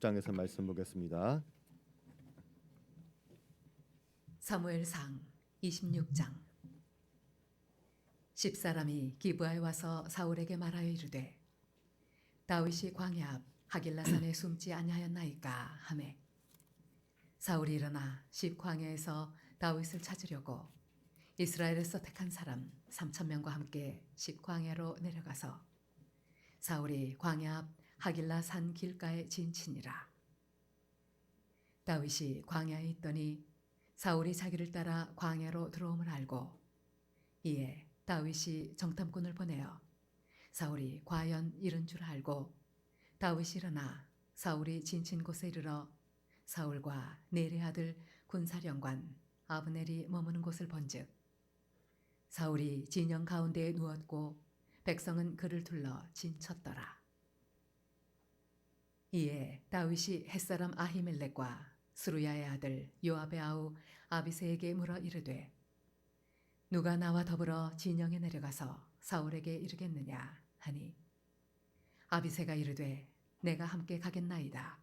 26장에서 말씀 보겠습니다. 사무엘상 26장. 십사람이 기브아에 와서 사울에게 말하여 이르되 다윗이 광야 앞 하길라산에 숨지 아니하였나이까 하매 사울이 일어나 십광야에서 다윗을 찾으려고 이스라엘에서 택한 사람 3,000명과 함께 십광야로 내려가서 사울이 광야 앞 하길라산 길가에 진치니라. 다윗이 광야에 있더니 사울이 자기를 따라 광야로 들어옴을 알고 이에 다윗이 정탐꾼을 보내어 사울이 과연 이른 줄 알고 다윗이 일어나 사울이 진친 곳에 이르러 사울과 네리 아들 군사령관 아브넬이 머무는 곳을 본즉 사울이 진영 가운데에 누웠고 백성은 그를 둘러 진쳤더라. 이에 다윗이 햇사람 아히멜렉과 스루야의 아들 요압의 아우 아비새에게 물어 이르되 누가 나와 더불어 진영에 내려가서 사울에게 이르겠느냐 하니 아비새가 이르되 내가 함께 가겠나이다.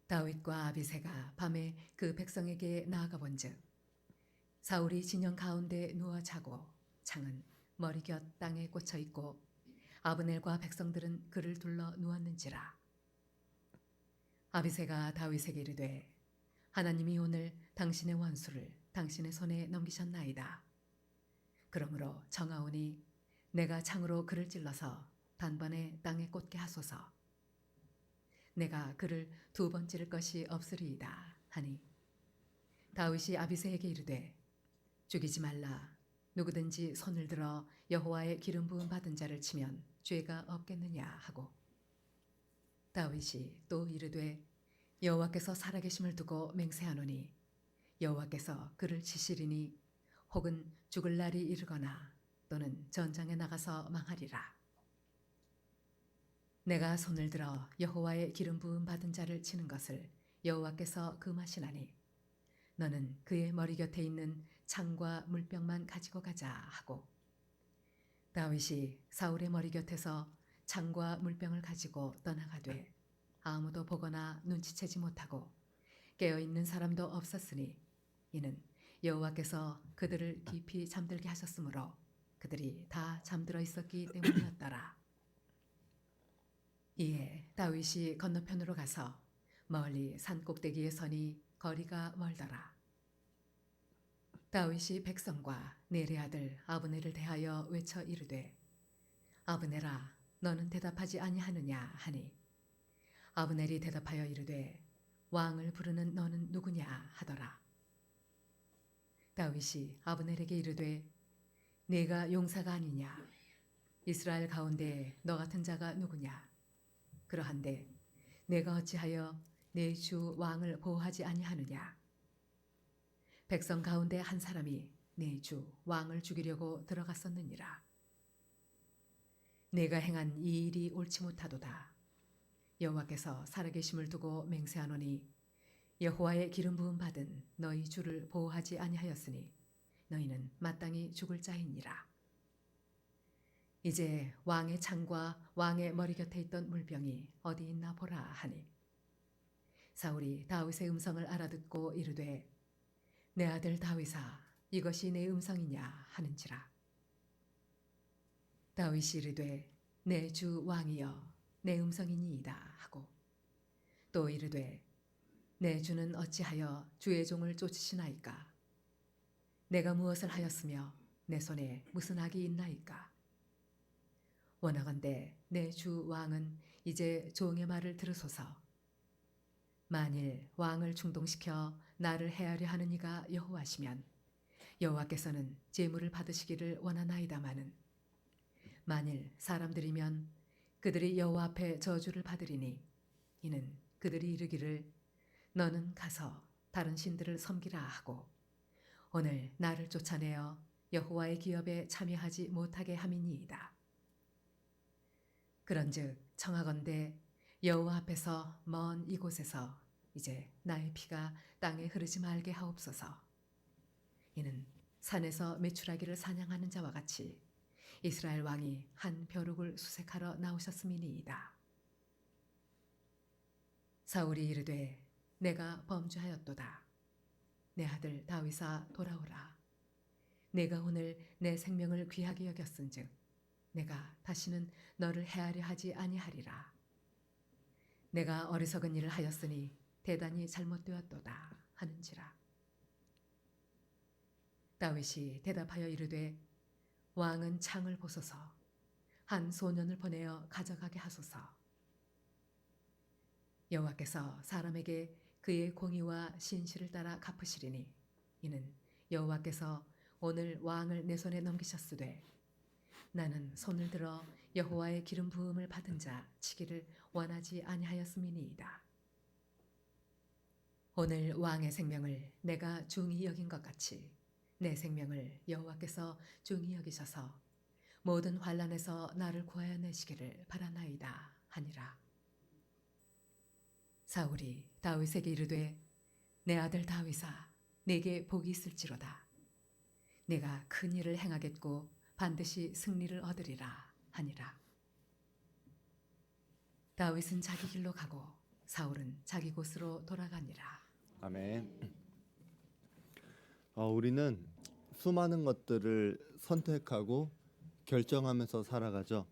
다윗과 아비새가 밤에 그 백성에게 나아가 본즉 사울이 진영 가운데 누워 자고 창은 머리 곁 땅에 꽂혀 있고 아브넬과 백성들은 그를 둘러 누웠는지라. 아비새가 다윗에게 이르되 하나님이 오늘 당신의 원수를 당신의 손에 넘기셨나이다. 그러므로 청하오니 내가 창으로 그를 찔러서 단번에 땅에 꽂게 하소서. 내가 그를 2번 찌를 것이 없으리이다 하니 다윗이 아비새에게 이르되 죽이지 말라. 누구든지 손을 들어 여호와의 기름 부음 받은 자를 치면 죄가 없겠느냐 하고 다윗이 또 이르되 여호와께서 살아계심을 두고 맹세하노니 여호와께서 그를 치시리니 혹은 죽을 날이 이르거나 또는 전장에 나가서 망하리라. 내가 손을 들어 여호와의 기름 부음 받은 자를 치는 것을 여호와께서 금하시나니 너는 그의 머리 곁에 있는 창과 물병만 가지고 가자 하고 다윗이 사울의 머리 곁에서 창과 물병을 가지고 떠나가되 아무도 보거나 눈치채지 못하고 깨어있는 사람도 없었으니 이는 여호와께서 그들을 깊이 잠들게 하셨으므로 그들이 다 잠들어 있었기 때문이었더라. 이에 다윗이 건너편으로 가서 멀리 산 꼭대기에 서니 거리가 멀더라. 다윗이 백성과 네리 아들 아브넬을 대하여 외쳐 이르되 아브넬아 너는 대답하지 아니하느냐 하니 아브넬이 대답하여 이르되 왕을 부르는 너는 누구냐 하더라. 다윗이 아브넬에게 이르되 네가 용사가 아니냐 이스라엘 가운데 너 같은 자가 누구냐 그러한데 내가 어찌하여 내 주 왕을 보호하지 아니하느냐 백성 가운데 한 사람이 내 주 왕을 죽이려고 들어갔었느니라. 내가 행한 이 일이 옳지 못하도다. 여호와께서 살아계심을 두고 맹세하노니 여호와의 기름 부음 받은 너희 주를 보호하지 아니하였으니 너희는 마땅히 죽을 자이니라. 이제 왕의 창과 왕의 머리 곁에 있던 물병이 어디 있나 보라 하니 사울이 다윗의 음성을 알아듣고 이르되 내 아들 다윗아 이것이 내 음성이냐 하는지라. 다윗이 이르되 내 주 왕이여 내 음성이니이다 하고 또 이르되 내 주는 어찌하여 주의 종을 쫓으시나이까 내가 무엇을 하였으며 내 손에 무슨 악이 있나이까 원하건대 내 주 왕은 이제 종의 말을 들으소서. 만일 왕을 충동시켜 나를 해하려 하는 이가 여호와시면 여호와께서는 제물을 받으시기를 원하나이다마는 만일 사람들이면 그들이 여호와 앞에 저주를 받으리니 이는 그들이 이르기를 너는 가서 다른 신들을 섬기라 하고 오늘 나를 쫓아내어 여호와의 기업에 참여하지 못하게 함이니이다. 그런즉 청하건대 여호와 앞에서 먼 이곳에서 이제 나의 피가 땅에 흐르지 말게 하옵소서. 이는 산에서 메추라기를 사냥하는 자와 같이 이스라엘 왕이 한 벼룩을 수색하러 나오셨음이니이다. 사울이 이르되 내가 범죄하였도다. 내 아들 다윗아 돌아오라. 내가 오늘 내 생명을 귀하게 여겼은즉 내가 다시는 너를 해하려 하지 아니하리라. 내가 어리석은 일을 하였으니 대단히 잘못되었도다 하는지라. 다윗이 대답하여 이르되 왕은 창을 보소서 한 소년을 보내어 가져가게 하소서. 여호와께서 사람에게 그의 공의와 신실을 따라 갚으시리니 이는 여호와께서 오늘 왕을 내 손에 넘기셨으되 나는 손을 들어 여호와의 기름 부음을 받은 자 치기를 원하지 아니하였음이니이다. 오늘 왕의 생명을 내가 중히 여긴 것 같이 내 생명을 여호와께서 중히 여기셔서 모든 환난에서 나를 구하여 내시기를 바라나이다 하니라. 사울이 다윗에게 이르되 내 아들 다윗아 내게 복이 있을지로다. 내가 큰 일을 행하겠고 반드시 승리를 얻으리라 하니라. 다윗은 자기 길로 가고 사울은 자기 곳으로 돌아가니라. 아멘. 우리는 수많은 것들을 선택하고 결정하면서 살아가죠.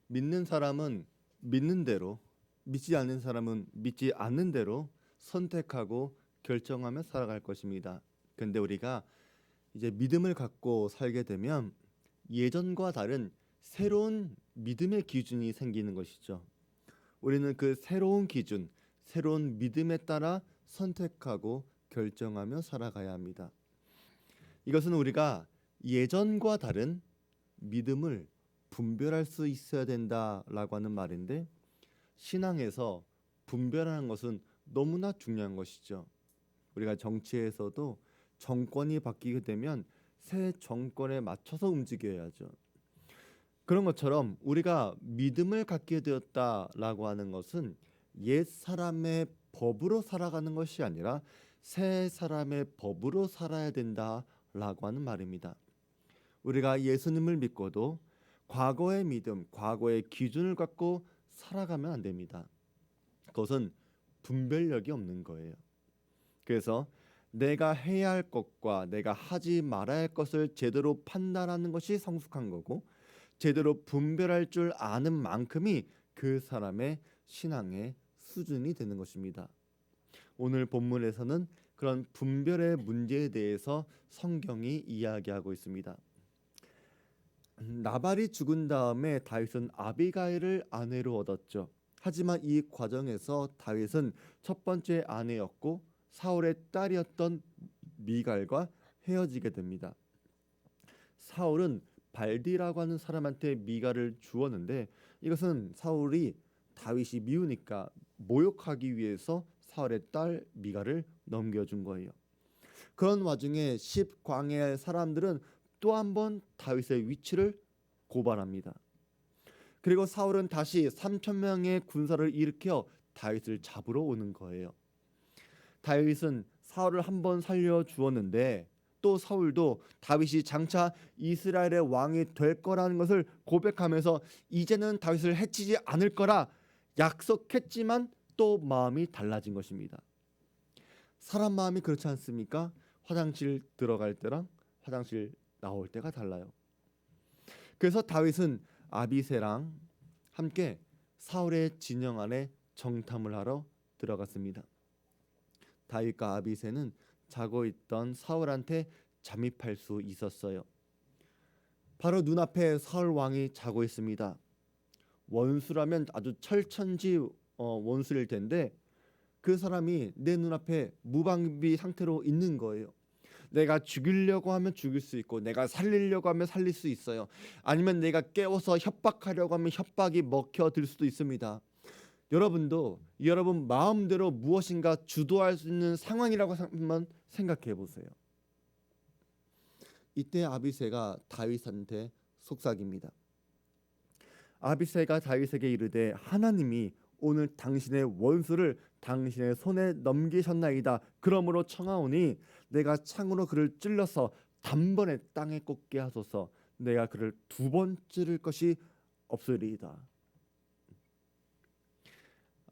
믿는 사람은 믿는 대로, 믿지 않는 사람은 믿지 않는 대로 선택하고 결정하며 살아갈 것입니다. 근데 우리가 이제 믿음을 갖고 살게 되면 예전과 다른 새로운 믿음의 기준이 생기는 것이죠. 우리는 그 새로운 기준, 새로운 믿음에 따라 선택하고 결정하며 살아가야 합니다. 이것은 우리가 예전과 다른 믿음을 분별할 수 있어야 된다라고 하는 말인데, 신앙에서 분별하는 것은 너무나 중요한 것이죠. 우리가 정치에서도 정권이 바뀌게 되면 새 정권에 맞춰서 움직여야죠. 그런 것처럼 우리가 믿음을 갖게 되었다라고 하는 것은 옛 사람의 법으로 살아가는 것이 아니라 새 사람의 법으로 살아야 된다라고 하는 말입니다. 우리가 예수님을 믿고도 과거의 믿음, 과거의 기준을 갖고 살아가면 안 됩니다. 그것은 분별력이 없는 거예요. 그래서 내가 해야 할 것과 내가 하지 말아야 할 것을 제대로 판단하는 것이 성숙한 거고, 제대로 분별할 줄 아는 만큼이 그 사람의 신앙의 수준이 되는 것입니다. 오늘 본문에서는 그런 분별의 문제에 대해서 성경이 이야기하고 있습니다. 나발이 죽은 다음에 다윗은 아비가일을 아내로 얻었죠. 하지만 이 과정에서 다윗은 첫 번째 아내였고 사울의 딸이었던 미갈과 헤어지게 됩니다. 사울은 발디라고 하는 사람한테 미갈을 주었는데, 이것은 사울이 다윗이 미우니까 모욕하기 위해서 사울의 딸 미갈을 넘겨준 거예요. 그런 와중에 10광야의 사람들은 또 한 번 다윗의 위치를 고발합니다. 그리고 사울은 다시 3,000명의 군사를 일으켜 다윗을 잡으러 오는 거예요. 다윗은 사울을 한 번 살려 주었는데 또 사울도 다윗이 장차 이스라엘의 왕이 될 거라는 것을 고백하면서 이제는 다윗을 해치지 않을 거라 약속했지만 또 마음이 달라진 것입니다. 사람 마음이 그렇지 않습니까? 화장실 들어갈 때랑 화장실 나올 때가 달라요. 그래서 다윗은 아비새랑 함께 사울의 진영 안에 정탐을 하러 들어갔습니다. 다윗과 아비새는 자고 있던 사울한테 잠입할 수 있었어요. 바로 눈앞에 사울 왕이 자고 있습니다. 원수라면 아주 철천지 원수일 텐데 그 사람이 내 눈앞에 무방비 상태로 있는 거예요. 내가 죽이려고 하면 죽일 수 있고 내가 살리려고 하면 살릴 수 있어요. 아니면 내가 깨워서 협박하려고 하면 협박이 먹혀들 수도 있습니다. 여러분도 여러분 마음대로 무엇인가 주도할 수 있는 상황이라고 한번 생각해 보세요. 이때 아비새가 다윗한테 속삭입니다. 아비새가 다윗에게 이르되 하나님이 오늘 당신의 원수를 당신의 손에 넘기셨나이다. 그러므로 청하오니 내가 창으로 그를 찔러서 단번에 땅에 꽂게 하소서. 내가 그를 2번 찌를 것이 없으리이다.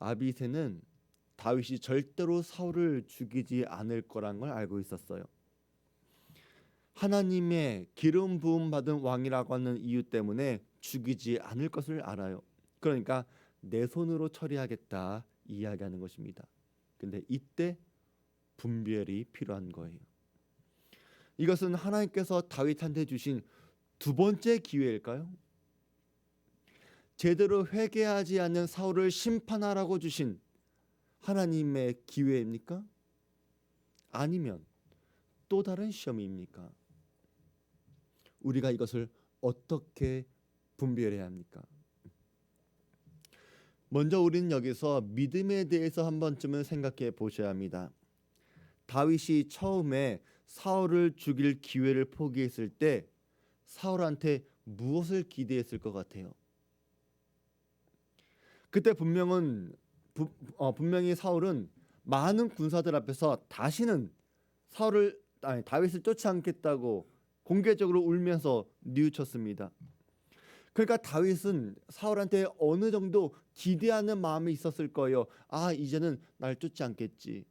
아비새는 다윗이 절대로 사울을 죽이지 않을 거란 걸 알고 있었어요. 하나님의 기름 부음 받은 왕이라고 하는 이유 때문에 죽이지 않을 것을 알아요. 그러니까 내 손으로 처리하겠다 이야기하는 것입니다. 근데 이때 분별이 필요한 거예요. 이것은 하나님께서 다윗한테 주신 두 번째 기회일까요? 제대로 회개하지 않는 사울을 심판하라고 주신 하나님의 기회입니까? 아니면 또 다른 시험입니까? 우리가 이것을 어떻게 분별해야 합니까? 먼저 우리는 여기서 믿음에 대해서 한 번쯤은 생각해 보셔야 합니다. 다윗이 처음에 사울을 죽일 기회를 포기했을 때 사울한테 무엇을 기대했을 것 같아요? 그때 분명히 사울은 많은 군사들 앞에서 다시는 다윗을 쫓지 않겠다고 공개적으로 울면서 뉘우쳤습니다. 그러니까 다윗은 사울한테 어느 정도 기대하는 마음이 있었을 거예요. 이제는 날 쫓지 않겠지.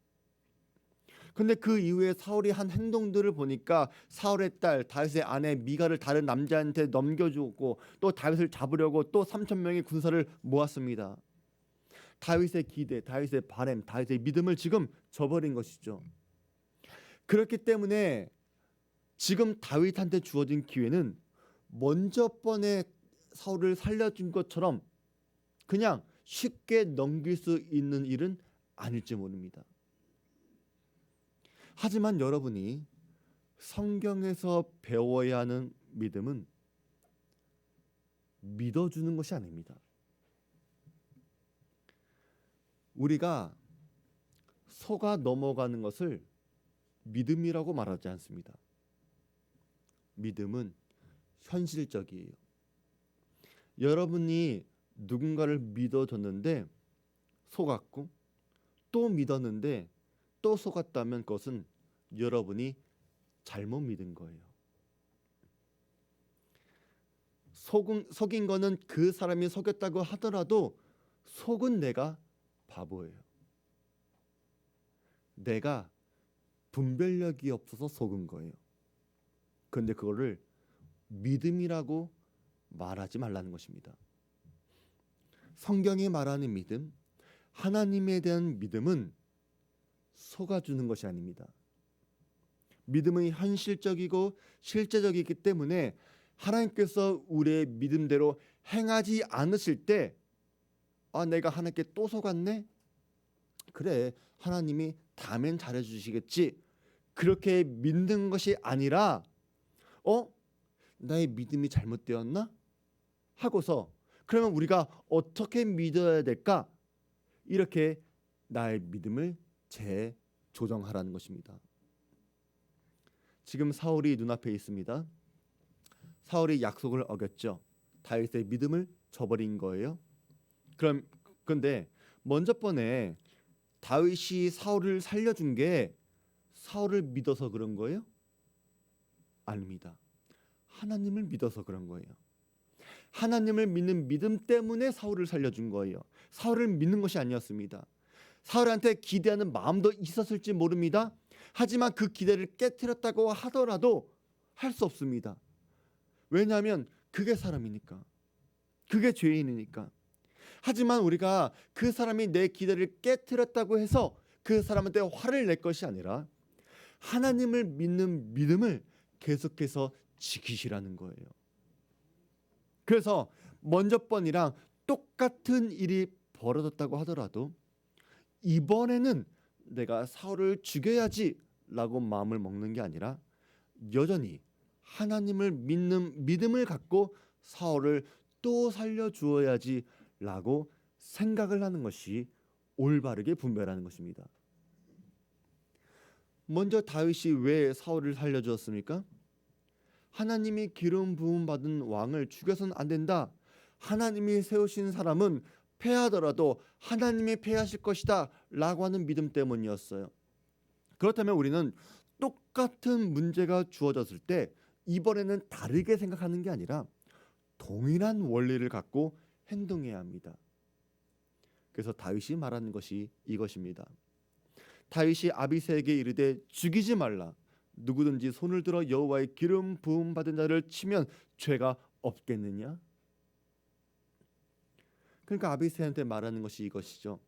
근데 그 이후에 사울이 한 행동들을 보니까 사울의 딸 다윗의 아내 미갈을 다른 남자한테 넘겨주고 또 다윗을 잡으려고 또 3,000명의 군사를 모았습니다. 다윗의 기대, 다윗의 바램, 다윗의 믿음을 지금 저버린 것이죠. 그렇기 때문에 지금 다윗한테 주어진 기회는 먼저 번에 사울을 살려준 것처럼 그냥 쉽게 넘길 수 있는 일은 아닐지 모릅니다. 하지만 여러분이 성경에서 배워야 하는 믿음은 믿어주는 것이 아닙니다. 우리가 속아 넘어가는 것을 믿음이라고 말하지 않습니다. 믿음은 현실적이에요. 여러분이 누군가를 믿어줬는데 속았고 또 믿었는데 또 속았다면 그것은 여러분이 잘못 믿은 거예요. 속인 거는 그 사람이 속였다고 하더라도 속은 내가 바보예요. 내가 분별력이 없어서 속은 거예요. 그런데 그거를 믿음이라고 말하지 말라는 것입니다. 성경이 말하는 믿음, 하나님에 대한 믿음은 속아주는 것이 아닙니다. 믿음은 현실적이고 실제적이기 때문에 하나님께서 우리의 믿음대로 행하지 않으실 때 내가 하나님께 또 속았네? 그래, 하나님이 다음엔 잘해주시겠지. 그렇게 믿는 것이 아니라 나의 믿음이 잘못되었나? 하고서 그러면 우리가 어떻게 믿어야 될까? 이렇게 나의 믿음을 재조정하라는 것입니다. 지금 사울이 눈앞에 있습니다. 사울이 약속을 어겼죠. 다윗의 믿음을 저버린 거예요. 그런데 먼저 번에 다윗이 사울을 살려준 게 사울을 믿어서 그런 거예요? 아닙니다. 하나님을 믿어서 그런 거예요. 하나님을 믿는 믿음 때문에 사울을 살려준 거예요. 사울을 믿는 것이 아니었습니다. 사울한테 기대하는 마음도 있었을지 모릅니다. 하지만 그 기대를 깨트렸다고 하더라도 할 수 없습니다. 왜냐하면 그게 사람이니까. 그게 죄인이니까. 하지만 우리가 그 사람이 내 기대를 깨트렸다고 해서 그 사람한테 화를 낼 것이 아니라 하나님을 믿는 믿음을 계속해서 지키시라는 거예요. 그래서 먼저 번이랑 똑같은 일이 벌어졌다고 하더라도 이번에는 내가 사울을 죽여야지 라고 마음을 먹는 게 아니라 여전히 하나님을 믿는 믿음을 갖고 사울을 또 살려주어야지 라고 생각을 하는 것이 올바르게 분별하는 것입니다. 먼저 다윗이 왜 사울을 살려주었습니까? 하나님이 기름 부음 받은 왕을 죽여서는 안 된다. 하나님이 세우신 사람은 패하더라도 하나님이 패하실 것이다 라고 하는 믿음 때문이었어요. 그렇다면 우리는 똑같은 문제가 주어졌을 때 이번에는 다르게 생각하는 게 아니라 동일한 원리를 갖고 행동해야 합니다. 그래서 다윗이 말하는 것이 이것입니다. 다윗이 아비새에게 이르되 죽이지 말라. 누구든지 손을 들어 여호와의 기름 부음 받은 자를 치면 죄가 없겠느냐? 그러니까 아비새한테 말하는 것이 이것이죠.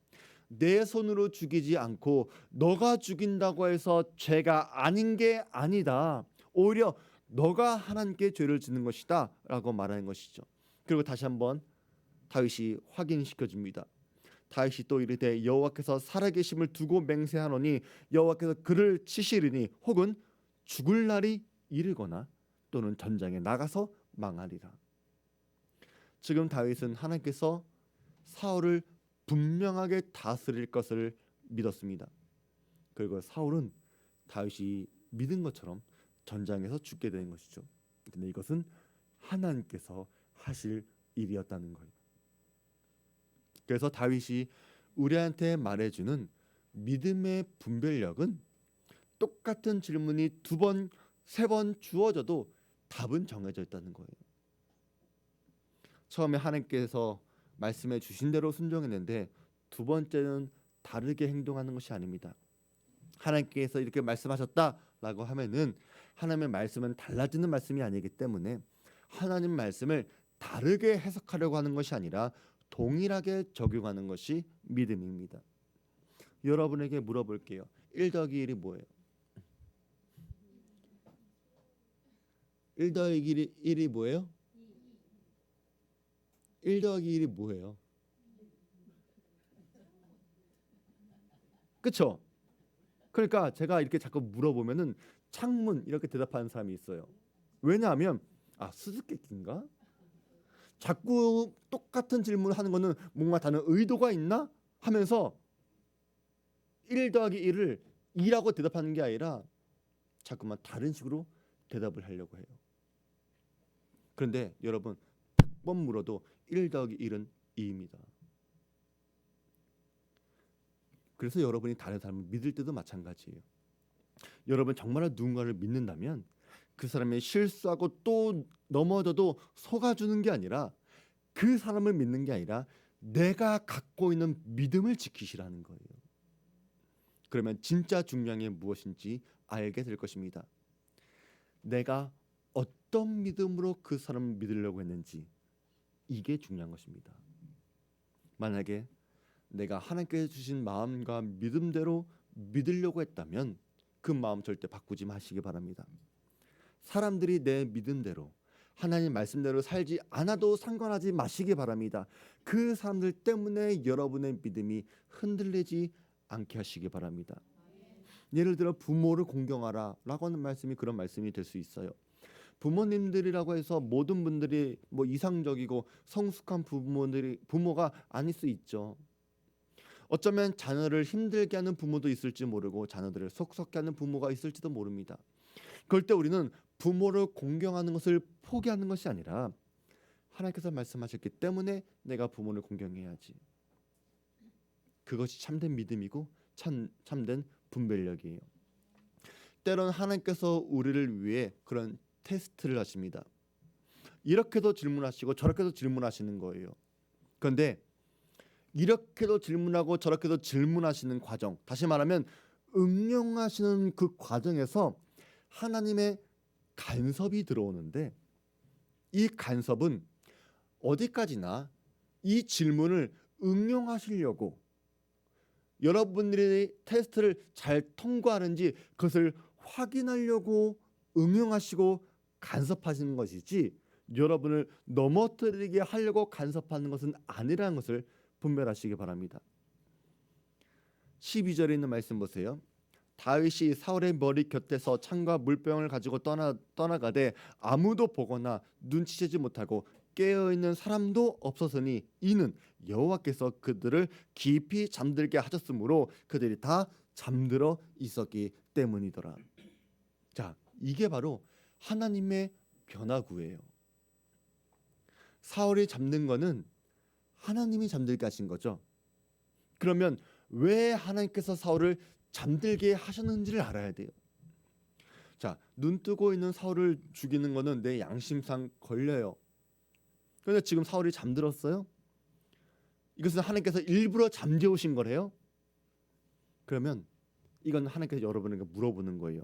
내 손으로 죽이지 않고 너가 죽인다고 해서 죄가 아닌 게 아니다. 오히려 너가 하나님께 죄를 짓는 것이다 라고 말하는 것이죠. 그리고 다시 한번 다윗이 확인시켜 줍니다. 다윗이 또 이르되 여호와께서 살아계심을 두고 맹세하노니 여호와께서 그를 치시리니 혹은 죽을 날이 이르거나 또는 전장에 나가서 망하리라. 지금 다윗은 하나님께서 사울을 분명하게 다스릴 것을 믿었습니다. 그리고 사울은 다윗이 믿은 것처럼 전장에서 죽게 된 것이죠. 근데 이것은 하나님께서 하실 일이었다는 거예요. 그래서 다윗이 우리한테 말해주는 믿음의 분별력은 똑같은 질문이 2번, 3번 주어져도 답은 정해져 있다는 거예요. 처음에 하나님께서 말씀해 주신 대로 순종했는데 2번째는 다르게 행동하는 것이 아닙니다. 하나님께서 이렇게 말씀하셨다라고 하면은 하나님의 말씀은 달라지는 말씀이 아니기 때문에 하나님 말씀을 다르게 해석하려고 하는 것이 아니라 동일하게 적용하는 것이 믿음입니다. 여러분에게 물어볼게요. 1 더하기 1이 뭐예요? 1 더하기 1이 뭐예요? 1 더하기 1이 뭐예요? 그쵸? 그러니까 제가 이렇게 자꾸 물어보면은 창문 이렇게 대답하는 사람이 있어요. 왜냐하면 수수께끼인가? 자꾸 똑같은 질문을 하는 거는 뭔가 다른 의도가 있나? 하면서 1 더하기 1을 2라고 대답하는 게 아니라 자꾸만 다른 식으로 대답을 하려고 해요. 그런데 여러분 100번 물어도 1 더하기 1은 2입니다. 그래서 여러분이 다른 사람을 믿을 때도 마찬가지예요. 여러분 정말 누군가를 믿는다면 그 사람이 실수하고 또 넘어져도 속아주는 게 아니라 그 사람을 믿는 게 아니라 내가 갖고 있는 믿음을 지키시라는 거예요. 그러면 진짜 중요한 게 무엇인지 알게 될 것입니다. 내가 어떤 믿음으로 그 사람을 믿으려고 했는지 이게 중요한 것입니다. 만약에 내가 하나님께서 주신 마음과 믿음대로 믿으려고 했다면 그 마음 절대 바꾸지 마시기 바랍니다. 사람들이 내 믿음대로 하나님 말씀대로 살지 않아도 상관하지 마시기 바랍니다. 그 사람들 때문에 여러분의 믿음이 흔들리지 않게 하시기 바랍니다. 예를 들어 부모를 공경하라 라고 하는 말씀이 그런 말씀이 될 수 있어요. 부모님들이라고 해서 모든 분들이 이상적이고 성숙한 부모가 아닐 수 있죠. 어쩌면 자녀를 힘들게 하는 부모도 있을지 모르고 자녀들을 속썩게 하는 부모가 있을지도 모릅니다. 그럴 때 우리는 부모를 공경하는 것을 포기하는 것이 아니라 하나님께서 말씀하셨기 때문에 내가 부모를 공경해야지. 그것이 참된 믿음이고 참된 분별력이에요. 때로는 하나님께서 우리를 위해 그런 테스트를 하십니다. 이렇게도 질문하시고 저렇게도 질문하시는 거예요. 그런데 이렇게도 질문하고 저렇게도 질문하시는 과정, 다시 말하면 응용하시는 그 과정에서 하나님의 간섭이 들어오는데 이 간섭은 어디까지나 이 질문을 응용하시려고 여러분들이 테스트를 잘 통과하는지 그것을 확인하려고 응용하시고 간섭하시는 것이지 여러분을 넘어뜨리게 하려고 간섭하는 것은 아니라는 것을 분별하시기 바랍니다. 12절에 있는 말씀 보세요. 다윗이 사울의 머리 곁에서 창과 물병을 가지고 떠나가되 아무도 보거나 눈치채지 못하고 깨어있는 사람도 없었으니 이는 여호와께서 그들을 깊이 잠들게 하셨으므로 그들이 다 잠들어 있었기 때문이더라. 자, 이게 바로 하나님의 변화구예요. 사울이 잠든 거는 하나님이 잠들게 하신 거죠. 그러면 왜 하나님께서 사울을 잠들게 하셨는지를 알아야 돼요. 자, 눈 뜨고 있는 사울을 죽이는 거는 내 양심상 걸려요. 그런데 지금 사울이 잠들었어요? 이것은 하나님께서 일부러 잠재우신 거래요. 그러면 이건 하나님께서 여러분에게 물어보는 거예요.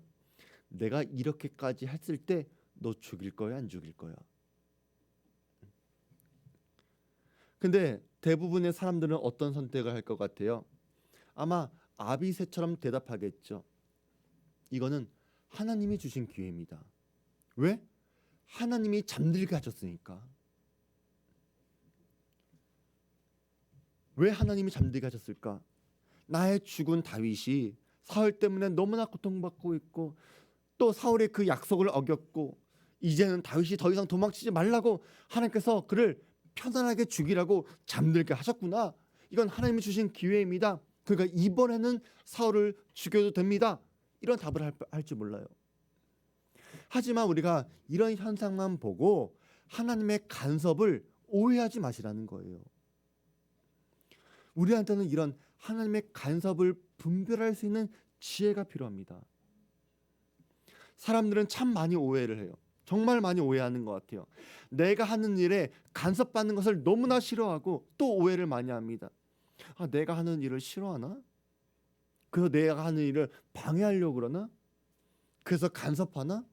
내가 이렇게까지 했을 때 너 죽일 거야, 안 죽일 거야? 근데 대부분의 사람들은 어떤 선택을 할 것 같아요? 아마 아비새처럼 대답하겠죠. 이거는 하나님이 주신 기회입니다. 왜? 하나님이 잠들게 하셨으니까. 왜 하나님이 잠들게 하셨을까? 나의 죽은 다윗이 사울 때문에 너무나 고통받고 있고, 또 사울의 그 약속을 어겼고, 이제는 다윗이 더 이상 도망치지 말라고 하나님께서 그를 편안하게 죽이라고 잠들게 하셨구나. 이건 하나님이 주신 기회입니다. 그러니까 이번에는 사울을 죽여도 됩니다. 이런 답을 할지 몰라요. 하지만 우리가 이런 현상만 보고 하나님의 간섭을 오해하지 마시라는 거예요. 우리한테는 이런 하나님의 간섭을 분별할 수 있는 지혜가 필요합니다. 사람들은 참 많이 오해를 해요. 정말 많이 오해하는 것 같아요. 내가 하는 일에 간섭받는 것을 너무나 싫어하고 또 오해를 많이 합니다. 내가 하는 일을 싫어하나? 그래서 내가 하는 일을 방해하려고 그러나? 그래서 간섭하나?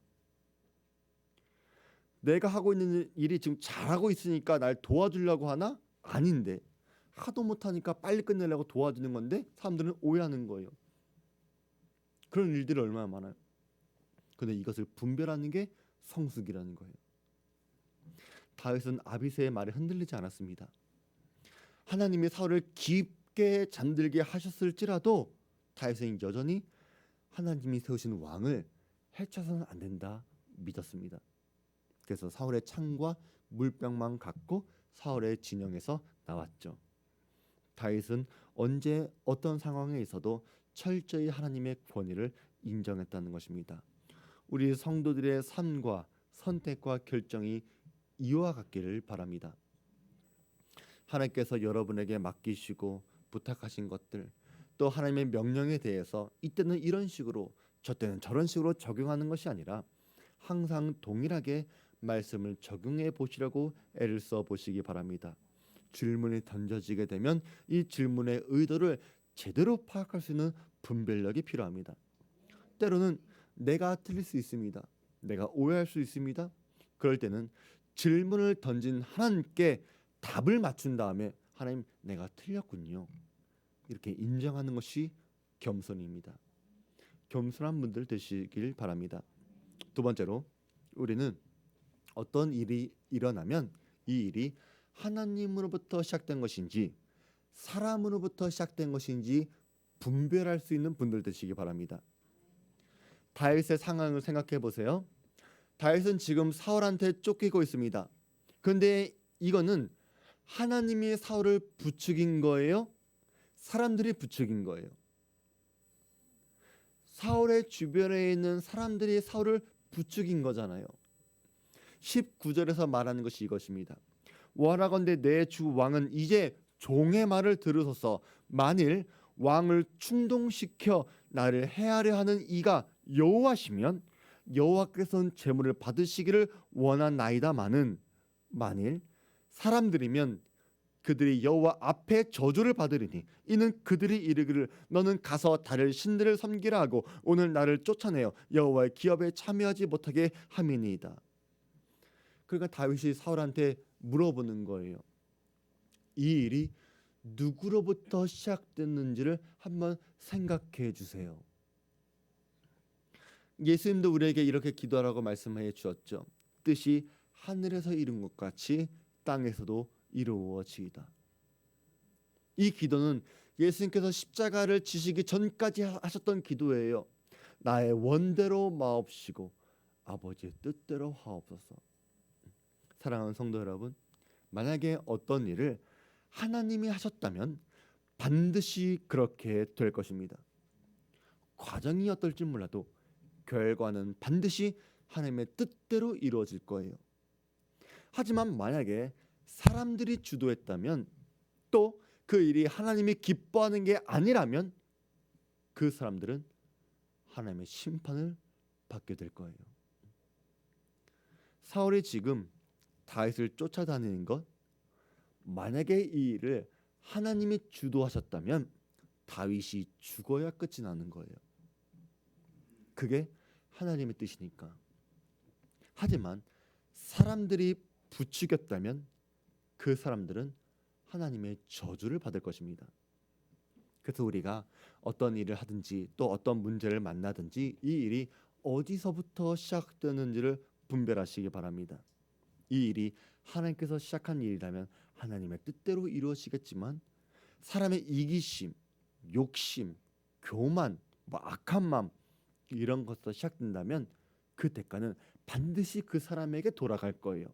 내가 하고 있는 일이 지금 잘하고 있으니까 날 도와주려고 하나? 아닌데. 하도 못하니까 빨리 끝내려고 도와주는 건데 사람들은 오해하는 거예요. 그런 일들이 얼마나 많아요. 그런데 이것을 분별하는 게 성숙이라는 거예요. 다윗은 아비새의 말에 흔들리지 않았습니다. 하나님이 사울을 깊게 잠들게 하셨을지라도 다윗은 여전히 하나님이 세우신 왕을 해쳐서는 안 된다 믿었습니다. 그래서 사울의 창과 물병만 갖고 사울의 진영에서 나왔죠. 다윗은 언제 어떤 상황에 있어도 철저히 하나님의 권위를 인정했다는 것입니다. 우리 성도들의 삶과 선택과 결정이 이와 같기를 바랍니다. 하나님께서 여러분에게 맡기시고 부탁하신 것들, 또 하나님의 명령에 대해서 이때는 이런 식으로 저때는 저런 식으로 적용하는 것이 아니라 항상 동일하게 말씀을 적용해 보시려고 애를 써 보시기 바랍니다. 질문이 던져지게 되면 이 질문의 의도를 제대로 파악할 수 있는 분별력이 필요합니다. 때로는 내가 틀릴 수 있습니다. 내가 오해할 수 있습니다. 그럴 때는 질문을 던진 하나님께 답을 맞춘 다음에 하나님, 내가 틀렸군요. 이렇게 인정하는 것이 겸손입니다. 겸손한 분들 되시길 바랍니다. 두 번째로, 우리는 어떤 일이 일어나면 이 일이 하나님으로부터 시작된 것인지 사람으로부터 시작된 것인지 분별할 수 있는 분들 되시기 바랍니다. 다윗의 상황을 생각해 보세요. 다윗은 지금 사울한테 쫓기고 있습니다. 그런데 이거는 하나님이 사울을 부추긴 거예요? 사람들이 부추긴 거예요? 사울의 주변에 있는 사람들이 사울을 부추긴 거잖아요. 19절에서 말하는 것이 이것입니다. 원하건대 내 주 왕은 이제 종의 말을 들으소서. 만일 왕을 충동시켜 나를 해하려 하는 이가 여호와시면 여호와께서는 재물을 받으시기를 원하나이다마는 만일 사람들이면 그들이 여호와 앞에 저주를 받으리니 이는 그들이 이르기를 너는 가서 다른 신들을 섬기라 하고 오늘 나를 쫓아내어 여호와의 기업에 참여하지 못하게 함이니이다. 그러니까 다윗이 사울한테 물어보는 거예요. 이 일이 누구로부터 시작됐는지를 한번 생각해 주세요. 예수님도 우리에게 이렇게 기도하라고 말씀해 주었죠. 뜻이 하늘에서 이룬 것 같이 땅에서도 이루어지이다. 이 기도는 예수님께서 십자가를 지시기 전까지 하셨던 기도예요. 나의 원대로 마옵시고 아버지의 뜻대로 하옵소서. 사랑하는 성도 여러분, 만약에 어떤 일을 하나님이 하셨다면 반드시 그렇게 될 것입니다. 과정이 어떨지 몰라도 결과는 반드시 하나님의 뜻대로 이루어질 거예요. 하지만 만약에 사람들이 주도했다면, 또 그 일이 하나님이 기뻐하는 게 아니라면 그 사람들은 하나님의 심판을 받게 될 거예요. 사울이 지금 다윗을 쫓아다니는 것, 만약에 이 일을 하나님이 주도하셨다면 다윗이 죽어야 끝이 나는 거예요. 그게 하나님의 뜻이니까. 하지만 사람들이 부추겼다면 그 사람들은 하나님의 저주를 받을 것입니다. 그래서 우리가 어떤 일을 하든지 또 어떤 문제를 만나든지 이 일이 어디서부터 시작되는지를 분별하시기 바랍니다. 이 일이 하나님께서 시작한 일이라면 하나님의 뜻대로 이루어지겠지만 사람의 이기심, 욕심, 교만, 악한 마음 이런 것부터 시작된다면 그 대가는 반드시 그 사람에게 돌아갈 거예요.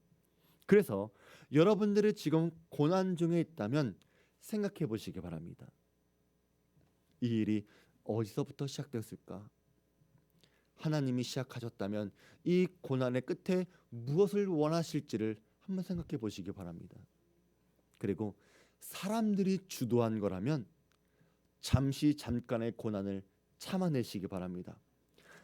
그래서 여러분들이 지금 고난 중에 있다면 생각해 보시기 바랍니다. 이 일이 어디서부터 시작되었을까? 하나님이 시작하셨다면 이 고난의 끝에 무엇을 원하실지를 한번 생각해 보시기 바랍니다. 그리고 사람들이 주도한 거라면 잠깐의 고난을 참아내시기 바랍니다.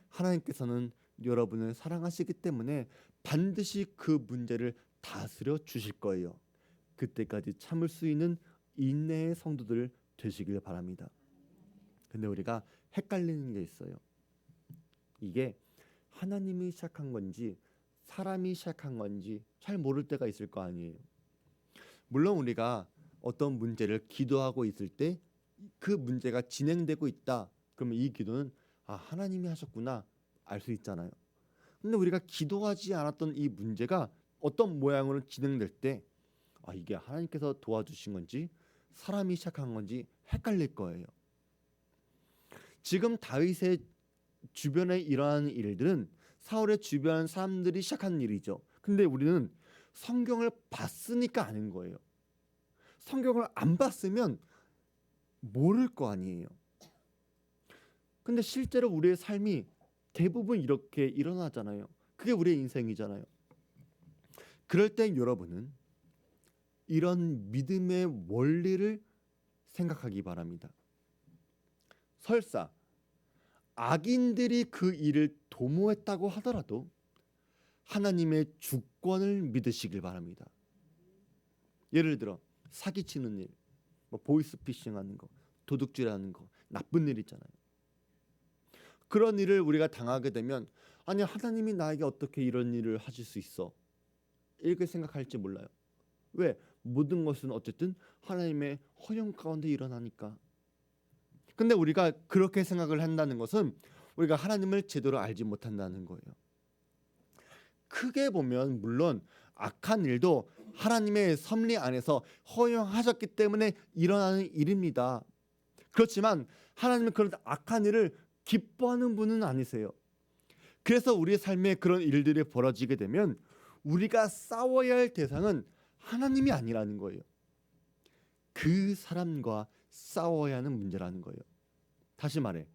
하나님께서는 여러분을 사랑하시기 때문에 반드시 그 문제를 다스려 주실 거예요. 그때까지 참을 수 있는 인내의 성도들 되시길 바랍니다. 근데 우리가 헷갈리는 게 있어요. 이게 하나님이 시작한 건지 사람이 시작한 건지 잘 모를 때가 있을 거 아니에요. 물론 우리가 어떤 문제를 기도하고 있을 때 그 문제가 진행되고 있다. 그러면 이 기도는 하나님이 하셨구나 알 수 있잖아요. 근데 우리가 기도하지 않았던 이 문제가 어떤 모양으로 진행될 때 이게 하나님께서 도와주신 건지 사람이 시작한 건지 헷갈릴 거예요. 지금 다윗의 주변에 일어나는 일들은 사울의 주변 사람들이 시작한 일이죠. 근데 우리는 성경을 봤으니까 아는 거예요. 성경을 안 봤으면 모를 거 아니에요. 근데 실제로 우리의 삶이 대부분 이렇게 일어나잖아요. 그게 우리의 인생이잖아요. 그럴 때 여러분은 이런 믿음의 원리를 생각하기 바랍니다. 설사 악인들이 그 일을 도모했다고 하더라도 하나님의 주권을 믿으시길 바랍니다. 예를 들어 사기치는 일, 보이스피싱하는 거, 도둑질하는 거, 나쁜 일 있잖아요. 그런 일을 우리가 당하게 되면 하나님이 나에게 어떻게 이런 일을 하실 수 있어? 이렇게 생각할지 몰라요. 왜? 모든 것은 어쨌든 하나님의 허용 가운데 일어나니까. 근데 우리가 그렇게 생각을 한다는 것은 우리가 하나님을 제대로 알지 못한다는 거예요. 크게 보면 물론 악한 일도 하나님의 섭리 안에서 허용하셨기 때문에 일어나는 일입니다. 그렇지만 하나님은 그런 악한 일을 기뻐하는 분은 아니세요. 그래서 우리의 삶에 그런 일들이 벌어지게 되면 우리가 싸워야 할 대상은 하나님이 아니라는 거예요. 그 사람과 싸워야 하는 문제라는 거예요. 다시 말해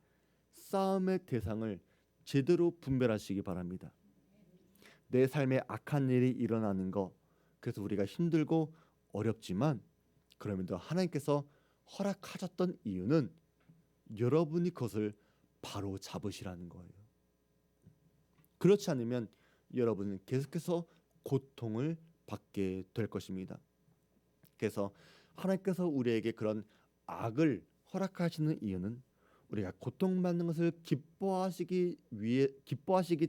싸움의 대상을 제대로 분별하시기 바랍니다. 내 삶에 악한 일이 일어나는 거 그래서 우리가 힘들고 어렵지만 그럼에도 하나님께서 허락하셨던 이유는 여러분이 그것을 바로 잡으시라는 거예요. 그렇지 않으면 여러분은 계속해서 고통을 받게 될 것입니다. 그래서 하나님께서 우리에게 그런 악을 허락하시는 이유는 우리가 고통받는 것을 기뻐하시기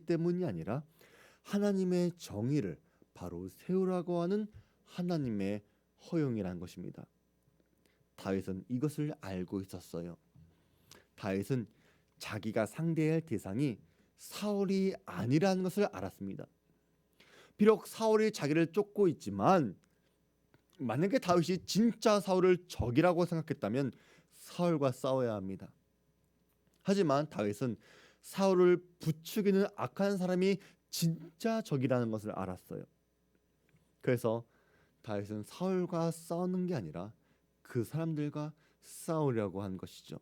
때문이 아니라 하나님의 정의를 바로 세우라고 하는 하나님의 허용이라는 것입니다. 다윗은 이것을 알고 있었어요. 다윗은 자기가 상대해야 할 대상이 사울이 아니라는 것을 알았습니다. 비록 사울이 자기를 쫓고 있지만 만약에 다윗이 진짜 사울을 적이라고 생각했다면 사울과 싸워야 합니다. 하지만 다윗은 사울을 부추기는 악한 사람이 진짜 적이라는 것을 알았어요. 그래서 다윗은 사울과 싸우는 게 아니라 그 사람들과 싸우려고 한 것이죠.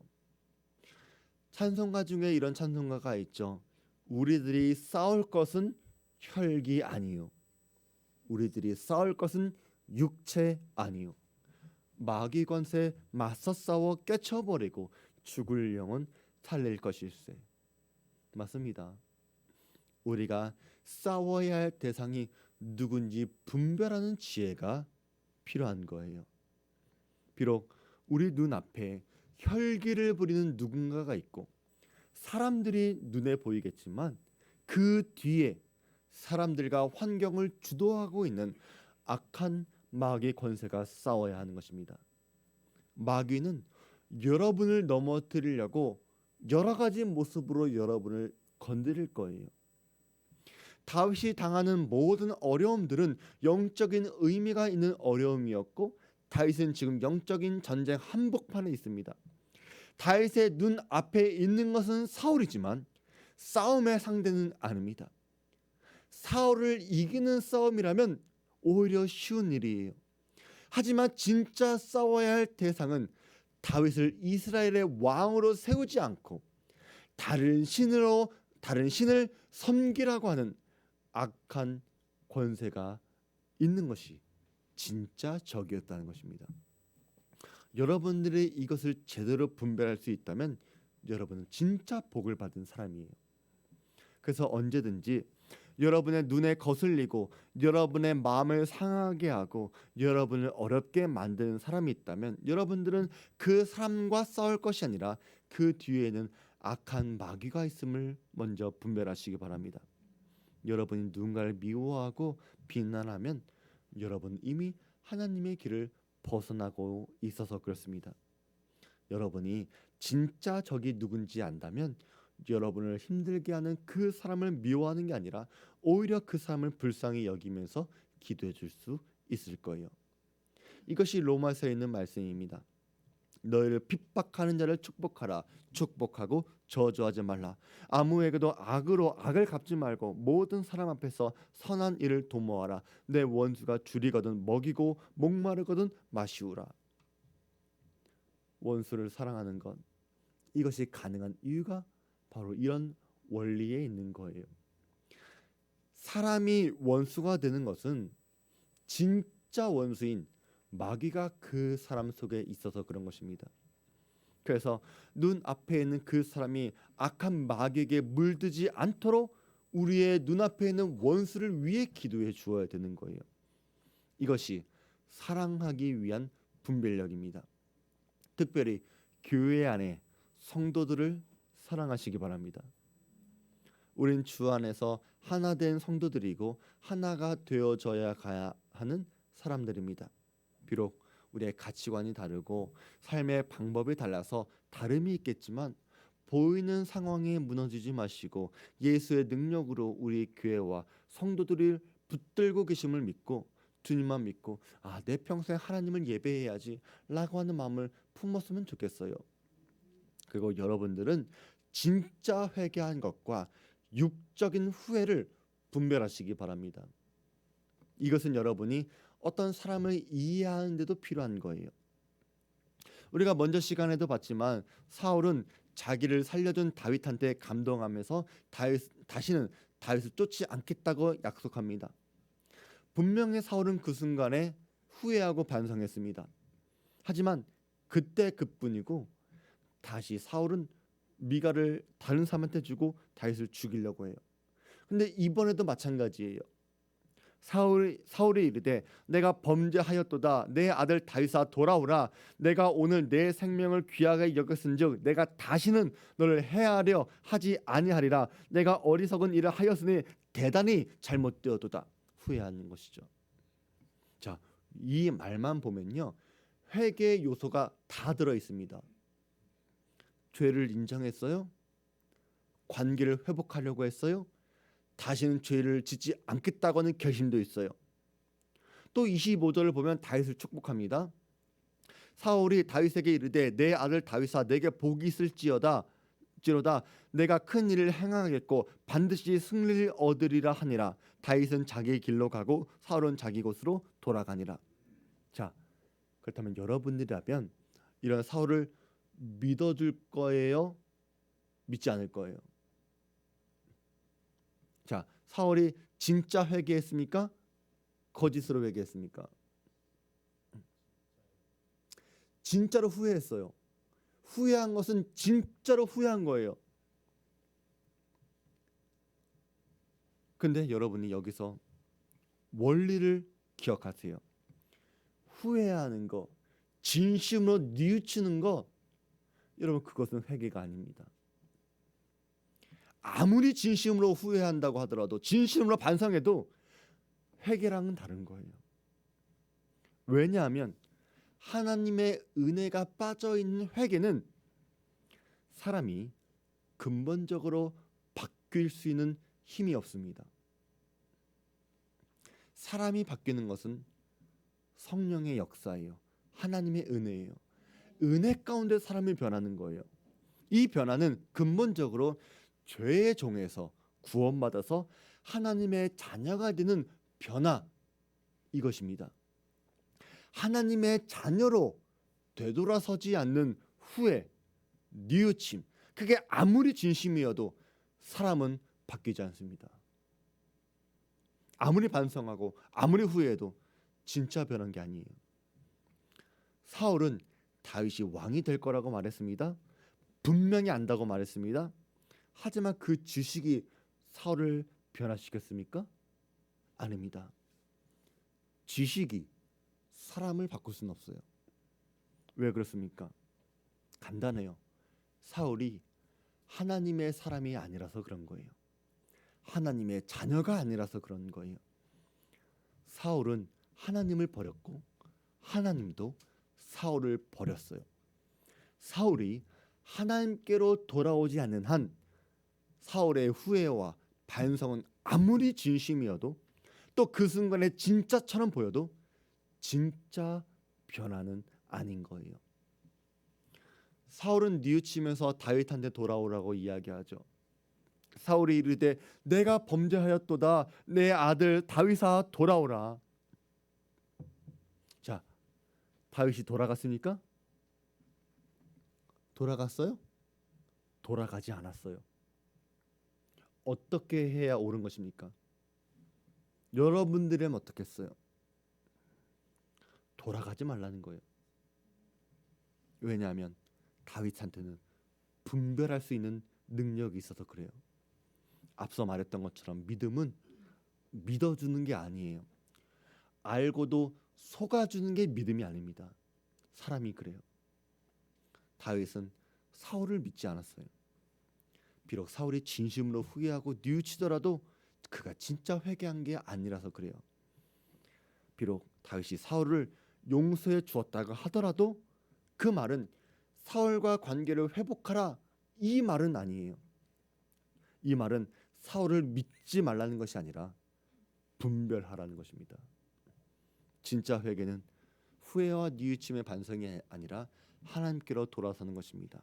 찬송가 중에 이런 찬송가가 있죠. 우리들이 싸울 것은 혈기 아니요, 우리들이 싸울 것은 육체 아니요, 마귀 권세 맞서 싸워 깨쳐버리고 죽을 영혼 살릴 것일세. 맞습니다. 우리가 싸워야 할 대상이 누군지 분별하는 지혜가 필요한 거예요. 비록 우리 눈앞에 혈기를 부리는 누군가가 있고 사람들이 눈에 보이겠지만 그 뒤에 사람들과 환경을 주도하고 있는 악한 마귀 권세가 싸워야 하는 것입니다. 마귀는 여러분을 넘어뜨리려고 여러 가지 모습으로 여러분을 건드릴 거예요. 다윗이 당하는 모든 어려움들은 영적인 의미가 있는 어려움이었고 다윗은 지금 영적인 전쟁 한복판에 있습니다. 다윗의 눈 앞에 있는 것은 사울이지만 싸움의 상대는 아닙니다. 사울을 이기는 싸움이라면 오히려 쉬운 일이에요. 하지만 진짜 싸워야 할 대상은 다윗을 이스라엘의 왕으로 세우지 않고 다른 신을 섬기라고 하는 악한 권세가 있는 것이 진짜 적이었다는 것입니다. 여러분들이 이것을 제대로 분별할 수 있다면 여러분은 진짜 복을 받은 사람이에요. 그래서 언제든지 여러분의 눈에 거슬리고 여러분의 마음을 상하게 하고 여러분을 어렵게 만드는 사람이 있다면 여러분들은 그 사람과 싸울 것이 아니라 그 뒤에는 악한 마귀가 있음을 먼저 분별하시기 바랍니다. 여러분이 누군가를 미워하고 비난하면 여러분 이미 하나님의 길을 벗어나고 있어서 그렇습니다. 여러분이 진짜 적이 누군지 안다면 여러분을 힘들게 하는 그 사람을 미워하는 게 아니라 오히려 그 사람을 불쌍히 여기면서 기도해 줄 수 있을 거예요. 이것이 로마서에 있는 말씀입니다. 너희를 핍박하는 자를 축복하라. 축복하고 저주하지 말라. 아무에게도 악으로 악을 갚지 말고 모든 사람 앞에서 선한 일을 도모하라. 내 원수가 줄이거든 먹이고 목마르거든 마시우라. 원수를 사랑하는 것, 이것이 가능한 이유가 바로 이런 원리에 있는 거예요. 사람이 원수가 되는 것은 진짜 원수인 마귀가 그 사람 속에 있어서 그런 것입니다. 그래서 눈앞에 있는 그 사람이 악한 마귀에게 물들지 않도록 우리의 눈앞에 있는 원수를 위해 기도해 주어야 되는 거예요. 이것이 사랑하기 위한 분별력입니다. 특별히 교회 안에 성도들을 사랑하시기 바랍니다. 우린 주 안에서 하나 된 성도들이고 하나가 되어져야 하는 사람들입니다. 비록 우리의 가치관이 다르고 삶의 방법이 달라서 다름이 있겠지만 보이는 상황에 무너지지 마시고 예수의 능력으로 우리 교회와 성도들을 붙들고 계심을 믿고 주님만 믿고 내 평생 하나님을 예배해야지 라고 하는 마음을 품었으면 좋겠어요. 그리고 여러분들은 진짜 회개한 것과 육적인 후회를 분별하시기 바랍니다. 이것은 여러분이 어떤 사람을 이해하는 데도 필요한 거예요. 우리가 먼저 시간에도 봤지만 사울은 자기를 살려준 다윗한테 감동하면서 다시는 다윗을 쫓지 않겠다고 약속합니다. 분명히 사울은 그 순간에 후회하고 반성했습니다. 하지만 그때 그뿐이고 다시 사울은 미갈을 다른 사람한테 주고 다윗을 죽이려고 해요. 근데 이번에도 마찬가지예요. 사울이 이르되 내가 범죄하였도다. 내 아들 다윗아 돌아오라. 내가 오늘 내 생명을 귀하게 여겼은즉 내가 다시는 너를 해하려 하지 아니하리라. 내가 어리석은 일을 하였으니 대단히 잘못되었도다. 후회하는 것이죠. 자, 이 말만 보면요, 회개 요소가 다 들어 있습니다. 죄를 인정했어요? 관계를 회복하려고 했어요? 다시는 죄를 짓지 않겠다고 하는 결심도 있어요. 또 25절을 보면 다윗을 축복합니다. 사울이 다윗에게 이르되 내 아들 다윗아 내게 복이 있을지로다 내가 큰 일을 행하겠고 반드시 승리를 얻으리라 하니라. 다윗은 자기 길로 가고 사울은 자기 곳으로 돌아가니라. 자, 그렇다면 여러분들이라면 이런 사울을 믿어줄 거예요? 믿지 않을 거예요? 자, 사울이 진짜 회개했습니까? 거짓으로 회개했습니까? 진짜로 후회했어요. 후회한 것은 진짜로 후회한 거예요. 근데 여러분이 여기서 원리를 기억하세요. 후회하는 거, 진심으로 뉘우치는 거, 여러분 그것은 회개가 아닙니다. 아무리 진심으로 후회한다고 하더라도, 진심으로 반성해도 회개랑은 다른 거예요. 왜냐하면 하나님의 은혜가 빠져 있는 회개는 사람이 근본적으로 바뀔 수 있는 힘이 없습니다. 사람이 바뀌는 것은 성령의 역사예요. 하나님의 은혜예요. 은혜 가운데 사람이 변하는 거예요. 이 변화는 근본적으로 죄의 종에서 구원받아서 하나님의 자녀가 되는 변화, 이것입니다. 하나님의 자녀로 되돌아서지 않는 후회, 뉘우침, 그게 아무리 진심이어도 사람은 바뀌지 않습니다. 아무리 반성하고 아무리 후회해도 진짜 변한 게 아니에요. 사울은 다윗이 왕이 될 거라고 말했습니다. 분명히 안다고 말했습니다. 하지만 그 지식이 사울을 변화시켰습니까? 아닙니다. 지식이 사람을 바꿀 수는 없어요. 왜 그렇습니까? 간단해요. 사울이 하나님의 사람이 아니라서 그런 거예요. 하나님의 자녀가 아니라서 그런 거예요. 사울은 하나님을 버렸고 하나님도 사울을 버렸어요. 사울이 하나님께로 돌아오지 않는 한 사울의 후회와 반성은 아무리 진심이어도, 또 그 순간에 진짜처럼 보여도 진짜 변화는 아닌 거예요. 사울은 뉘우치면서 다윗한테 돌아오라고 이야기하죠. 사울이 이르되 내가 범죄하였도다, 내 아들 다윗아 돌아오라. 자, 다윗이 돌아갔습니까? 돌아갔어요? 돌아가지 않았어요. 어떻게 해야 옳은 것입니까? 여러분들은 어떻겠어요? 돌아가지 말라는 거예요. 왜냐하면 다윗한테는 분별할 수 있는 능력이 있어서 그래요. 앞서 말했던 것처럼 믿음은 믿어주는 게 아니에요. 알고도 속아주는 게 믿음이 아닙니다. 사람이 그래요. 다윗은 사울을 믿지 않았어요. 비록 사울이 진심으로 후회하고 뉘우치더라도 그가 진짜 회개한 게 아니라서 그래요. 비록 다윗이 사울을 용서해 주었다고 하더라도 그 말은 사울과 관계를 회복하라, 이 말은 아니에요. 이 말은 사울을 믿지 말라는 것이 아니라 분별하라는 것입니다. 진짜 회개는 후회와 뉘우침의 반성이 아니라 하나님께로 돌아서는 것입니다.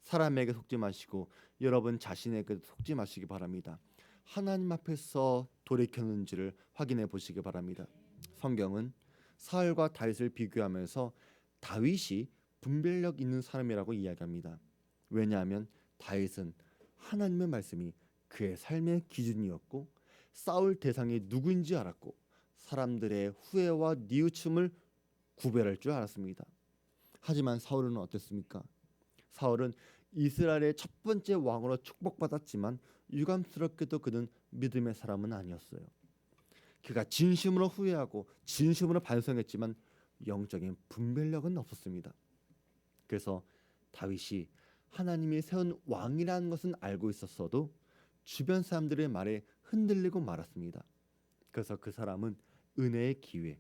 사람에게 속지 마시고 여러분 자신에게 속지 마시기 바랍니다. 하나님 앞에서 돌이켰는지를 확인해 보시기 바랍니다. 성경은 사울과 다윗을 비교하면서 다윗이 분별력 있는 사람이라고 이야기합니다. 왜냐하면 다윗은 하나님의 말씀이 그의 삶의 기준이었고 싸울 대상이 누구인지 알았고 사람들의 후회와 뉘우침을 구별할 줄 알았습니다. 하지만 사울은 어땠습니까? 사울은 이스라엘의 첫 번째 왕으로 축복받았지만 유감스럽게도 그는 믿음의 사람은 아니었어요. 그가 진심으로 후회하고 진심으로 반성했지만 영적인 분별력은 없었습니다. 그래서 다윗이 하나님이 세운 왕이라는 것은 알고 있었어도 주변 사람들의 말에 흔들리고 말았습니다. 그래서 그 사람은 은혜의 기회,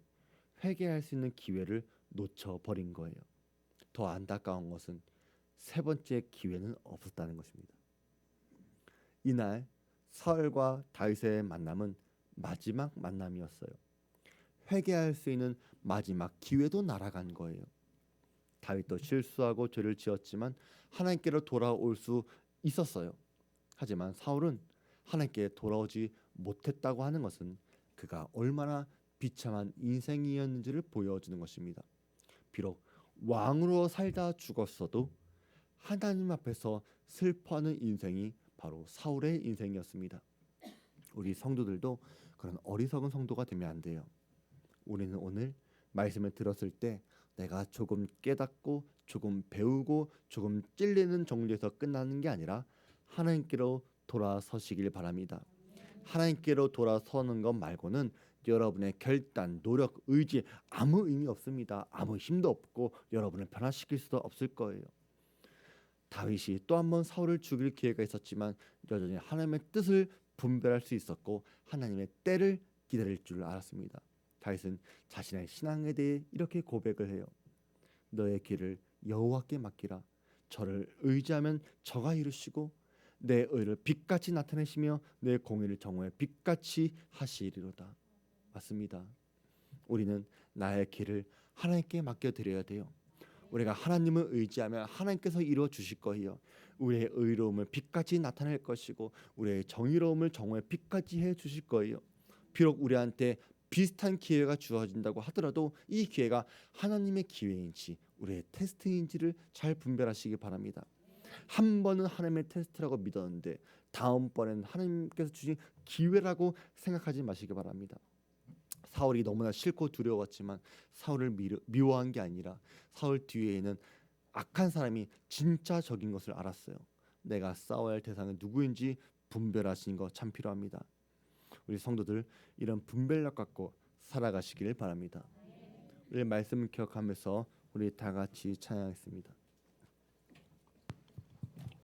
회개할 수 있는 기회를 놓쳐버린 거예요. 더 안타까운 것은 세 번째 기회는 없었다는 것입니다. 이날 사울과 다윗의 만남은 마지막 만남이었어요. 회개할 수 있는 마지막 기회도 날아간 거예요. 다윗도 실수하고 죄를 지었지만 하나님께로 돌아올 수 있었어요. 하지만 사울은 하나님께 돌아오지 못했다고 하는 것은 그가 얼마나 비참한 인생이었는지를 보여주는 것입니다. 비록 왕으로 살다 죽었어도 하나님 앞에서 슬퍼하는 인생이 바로 사울의 인생이었습니다. 우리 성도들도 그런 어리석은 성도가 되면 안 돼요. 우리는 오늘 말씀을 들었을 때 내가 조금 깨닫고 조금 배우고 조금 찔리는 정도에서 끝나는 게 아니라 하나님께로 돌아서시길 바랍니다. 하나님께로 돌아서는 것 말고는 여러분의 결단, 노력, 의지 아무 의미 없습니다. 아무 힘도 없고 여러분을 변화시킬 수도 없을 거예요. 다윗이 또 한 번 사울을 죽일 기회가 있었지만 여전히 하나님의 뜻을 분별할 수 있었고 하나님의 때를 기다릴 줄 알았습니다. 다윗은 자신의 신앙에 대해 이렇게 고백을 해요. 너의 길을 여호와께 맡기라. 저를 의지하면 저가 이루시고 내 의를 빛같이 나타내시며 내 공의를 정오에 빛같이 하시리로다. 맞습니다. 우리는 나의 길을 하나님께 맡겨드려야 돼요. 우리가 하나님을 의지하면 하나님께서 이루어 주실 거예요. 우리의 의로움을 빛같이 나타낼 것이고 우리의 정의로움을 정오의 빛같이 해 주실 거예요. 비록 우리한테 비슷한 기회가 주어진다고 하더라도 이 기회가 하나님의 기회인지 우리의 테스트인지를 잘 분별하시기 바랍니다. 한 번은 하나님의 테스트라고 믿었는데 다음번엔 하나님께서 주신 기회라고 생각하지 마시기 바랍니다. 사울이 너무나 싫고 두려웠지만 사울을 미워한 게 아니라 사울 뒤에는 악한 사람이 진짜 적인 것을 알았어요. 내가 싸워야 할 대상은 누구인지 분별하시는 거 참 필요합니다. 우리 성도들 이런 분별력 갖고 살아가시길 바랍니다. 우리 말씀을 기억하면서 우리 다 같이 찬양하겠습니다.